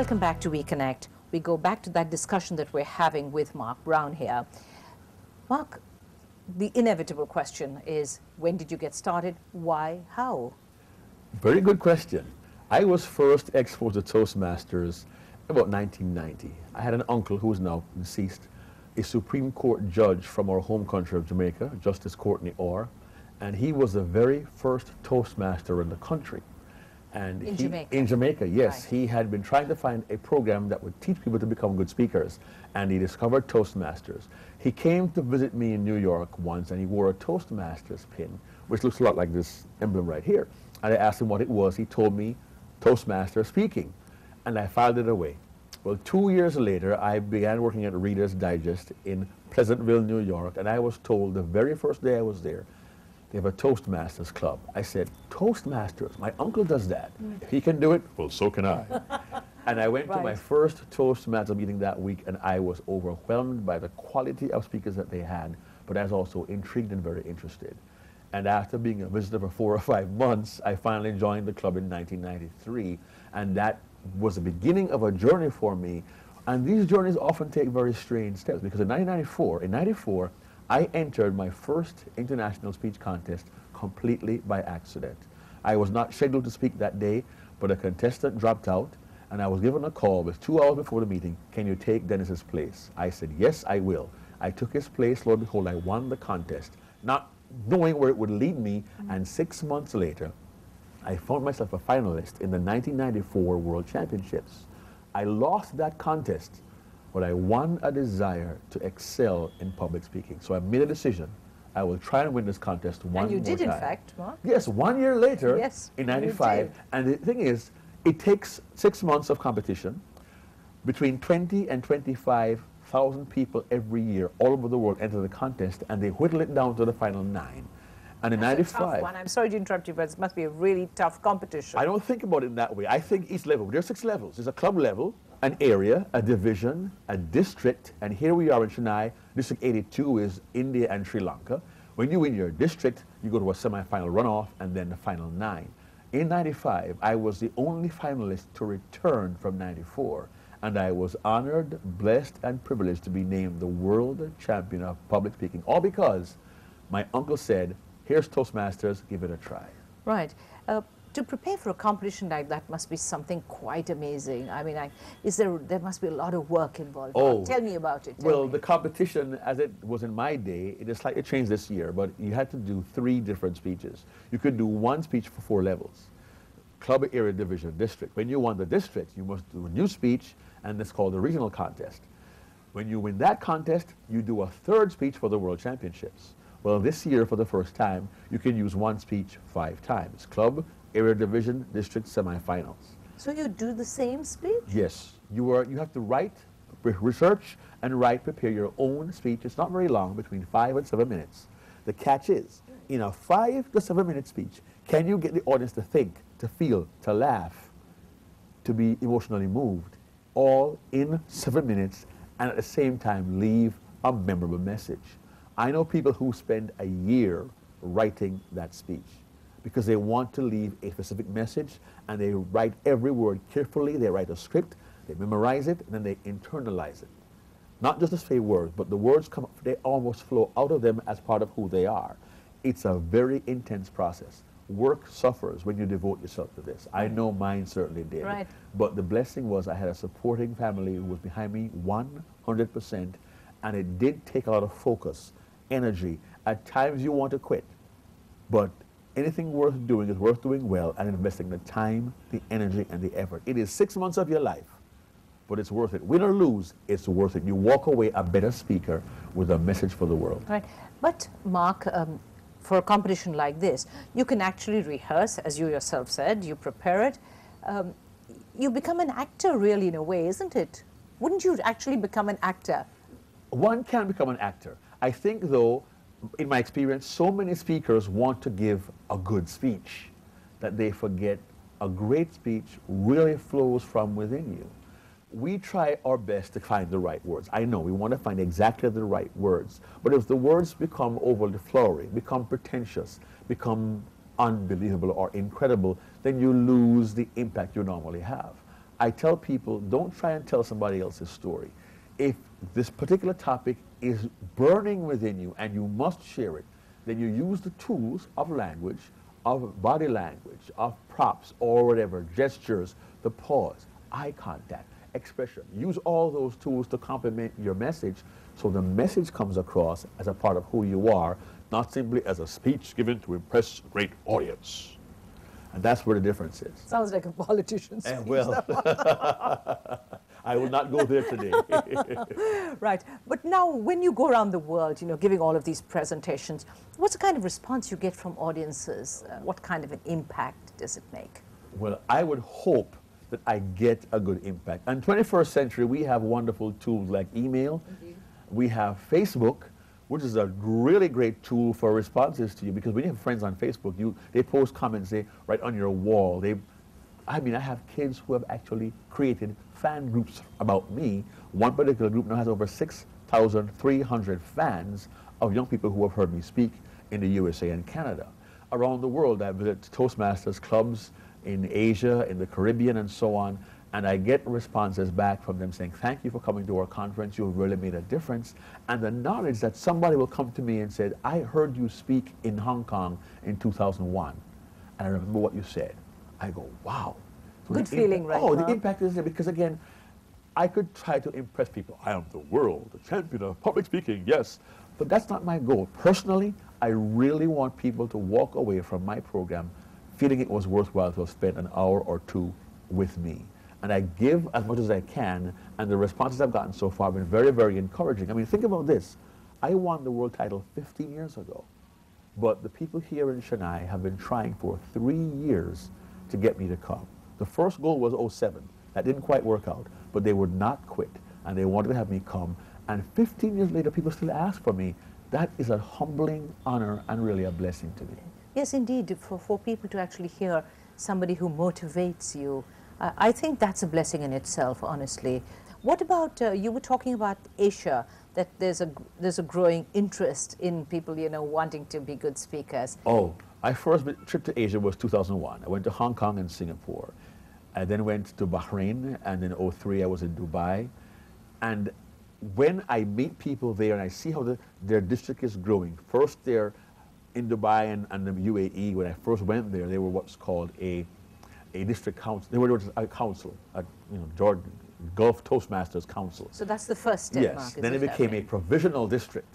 Welcome back to WeConnect. We go back to that discussion that we're having with Mark Brown here. Mark, the inevitable question is, when did you get started? Why? How? Very good question. I was first exposed to Toastmasters about 1990. I had an uncle who is now deceased, a Supreme Court judge from our home country of Jamaica, Justice Courtney Orr, and he was the very first Toastmaster in the country. And in Jamaica? In Jamaica, yes. Right. He had been trying to find a program that would teach people to become good speakers, and he discovered Toastmasters. He came to visit me in New York once, and he wore a Toastmasters pin, which looks a lot like this emblem right here. And I asked him what it was. He told me, Toastmaster speaking, and I filed it away. Well, 2 years later, I began working at Reader's Digest in Pleasantville, New York, and I was told the very first day I was there, they have a Toastmasters club. I said, Toastmasters? My uncle does that. If he can do it, well, so can I. And I went to my first Toastmaster meeting that week, and I was overwhelmed by the quality of speakers that they had, but I was also intrigued and very interested. And after being a visitor for 4 or 5 months, I finally joined the club in 1993, and that was the beginning of a journey for me. And these journeys often take very strange steps, because in 1994, I entered my first international speech contest completely by accident. I was not scheduled to speak that day, but a contestant dropped out, and I was given a call with 2 hours before the meeting, can you take Dennis's place? I said, yes, I will. I took his place, lo and behold, I won the contest, not knowing where it would lead me, and 6 months later, I found myself a finalist in the 1994 World Championships. I lost that contest, but I won a desire to excel in public speaking. So I made a decision. I will try and win this contest one more time. And you did, in fact, Mark. Yes, 1 year later, yes, in 95. And the thing is, it takes 6 months of competition, between 20 and 25,000 people every year all over the world enter the contest, and they whittle it down to the final 9. And in That's 95... a tough one. I'm sorry to interrupt you, but it must be a really tough competition. I don't think about it in that way. I think each level, there are 6 levels. There's a club level, an area, a division, a district, and here we are in Chennai. District 82 is India and Sri Lanka. When you win your district, you go to a semi-final runoff and then the final 9. In 95, I was the only finalist to return from 94, and I was honored, blessed, and privileged to be named the world champion of public speaking, all because my uncle said, here's Toastmasters, give it a try. Right. To prepare for a competition like that must be something quite amazing. I mean, there must be a lot of work involved. Oh, tell me about it. Well, the competition, as it was in my day, it is slightly changed this year, but you had to do 3 different speeches. You could do 1 speech for 4 levels. Club, area, division, district. When you won the district, you must do a new speech, and that's called the regional contest. When you win that contest, you do a 3rd speech for the World Championships. Well, this year, for the first time, you can use 1 speech 5 times. Club, area, division, district, semifinals. So you do the same speech? Yes. You have to write, research, and prepare your own speech. It's not very long, between 5 and 7 minutes. The catch is, in a 5 to 7 minute speech, can you get the audience to think, to feel, to laugh, to be emotionally moved, all in 7 minutes, and at the same time leave a memorable message? I know people who spend a year writing that speech because they want to leave a specific message, and they write every word carefully. They write a script, they memorize it, and then they internalize it. Not just to say words, but the words come, they almost flow out of them as part of who they are. It's a very intense process. Work suffers when you devote yourself to this. I know mine certainly did. Right. But the blessing was I had a supporting family who was behind me 100%, and it did take a lot of focus, energy. At times you want to quit, but anything worth doing is worth doing well and investing the time, the energy, and the effort. It is 6 months of your life, but it's worth it. Win or lose, it's worth it. You walk away a better speaker with a message for the world. Right. But, Mark, for a competition like this, you can actually rehearse, as you yourself said, you prepare it. You become an actor, really, in a way, isn't it? Wouldn't you actually become an actor? One can become an actor. I think, though, in my experience, so many speakers want to give a good speech that they forget a great speech really flows from within you. We try our best to find the right words. I know we want to find exactly the right words, but if the words become overly flowery, become pretentious, become unbelievable or incredible, then you lose the impact you normally have. I tell people, don't try and tell somebody else's story. If this particular topic is burning within you and you must share it, then you use the tools of language, of body language, of props or whatever, gestures, the pause, eye contact, expression. Use all those tools to complement your message so the message comes across as a part of who you are, not simply as a speech given to impress a great audience. And that's where the difference is. Sounds like a politician's speech. Well, I will not go there today. Right. But now when you go around the world, you know, giving all of these presentations, what's the kind of response you get from audiences? What kind of an impact does it make? Well, I would hope that I get a good impact. In the 21st century, we have wonderful tools like email. Indeed. We have Facebook, which is a really great tool for responses to you, because when you have friends on Facebook, they post comments, they write on your wall. I have kids who have actually created fan groups about me. One particular group now has over 6,300 fans of young people who have heard me speak in the USA and Canada. Around the world, I visit Toastmasters clubs in Asia, in the Caribbean, and so on, and I get responses back from them saying, thank you for coming to our conference, you have really made a difference. And the knowledge that somebody will come to me and say, I heard you speak in Hong Kong in 2001, and I remember what you said. I go, wow. So good feeling, right? Oh, the impact is there, because again, I could try to impress people. I am the world, the champion of public speaking, yes. But that's not my goal. Personally, I really want people to walk away from my program feeling it was worthwhile to have spent an hour or two with me. And I give as much as I can, and the responses I've gotten so far have been very, very encouraging. I mean, think about this. I won the world title 15 years ago, but the people here in Chennai have been trying for 3 years to get me to come. The first goal was 07. That didn't quite work out, but they would not quit, and they wanted to have me come. And 15 years later, people still ask for me. That is a humbling honor and really a blessing to me. Yes, indeed, for people to actually hear somebody who motivates you, I think that's a blessing in itself, honestly. What about, you were talking about Asia, that there's a growing interest in people, you know, wanting to be good speakers. Oh, my first trip to Asia was 2001. I went to Hong Kong and Singapore. I then went to Bahrain, and in 03 I was in Dubai. And when I meet people there and I see how their district is growing, first they're in Dubai and the UAE. When I first went there, they were what's called a district council. They were a council, Jordan Gulf Toastmasters Council. So that's the first step, yes. Mark. Then it became a provisional district.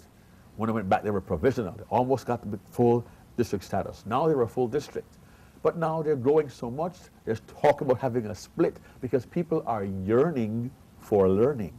When I went back, they were provisional. They almost got the full district status. Now they're a full district. But now they're growing so much, there's talk about having a split because people are yearning for learning.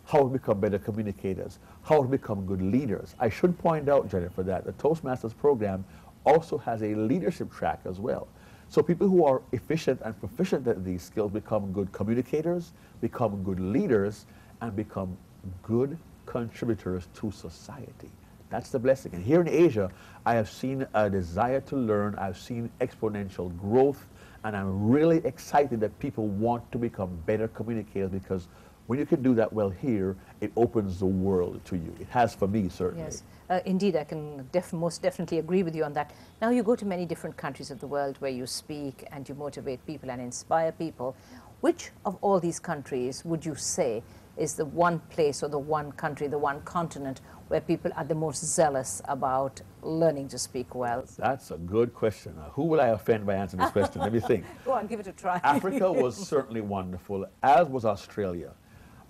How to become better communicators, how to become good leaders. I should point out, Jennifer, that the Toastmasters program also has a leadership track as well. So people who are efficient and proficient at these skills become good communicators, become good leaders, and become good contributors to society. That's the blessing. And here in Asia, I have seen a desire to learn, I've seen exponential growth, and I'm really excited that people want to become better communicators, because when you can do that well here, it opens the world to you. It has for me, certainly. Yes, indeed, I can most definitely agree with you on that. Now you go to many different countries of the world where you speak and you motivate people and inspire people. Which of all these countries would you say is the one place or the one country, the one continent where people are the most zealous about learning to speak well? That's a good question. Now, who will I offend by answering this question? Let me think. Go on, give it a try. Africa was certainly wonderful, as was Australia.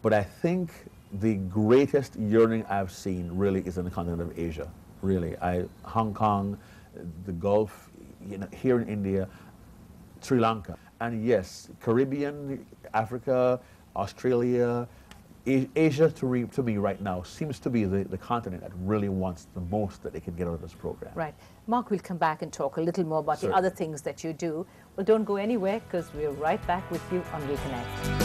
But I think the greatest yearning I've seen really is in the continent of Asia, really. Hong Kong, the Gulf, here in India, Sri Lanka. And yes, Caribbean, Africa, Australia, Asia to me right now seems to be the continent that really wants the most that they can get out of this program. Right. Mark, we'll come back and talk a little more about Certainly. the other things that you do. Well, don't go anywhere, because we're right back with you on Reconnect.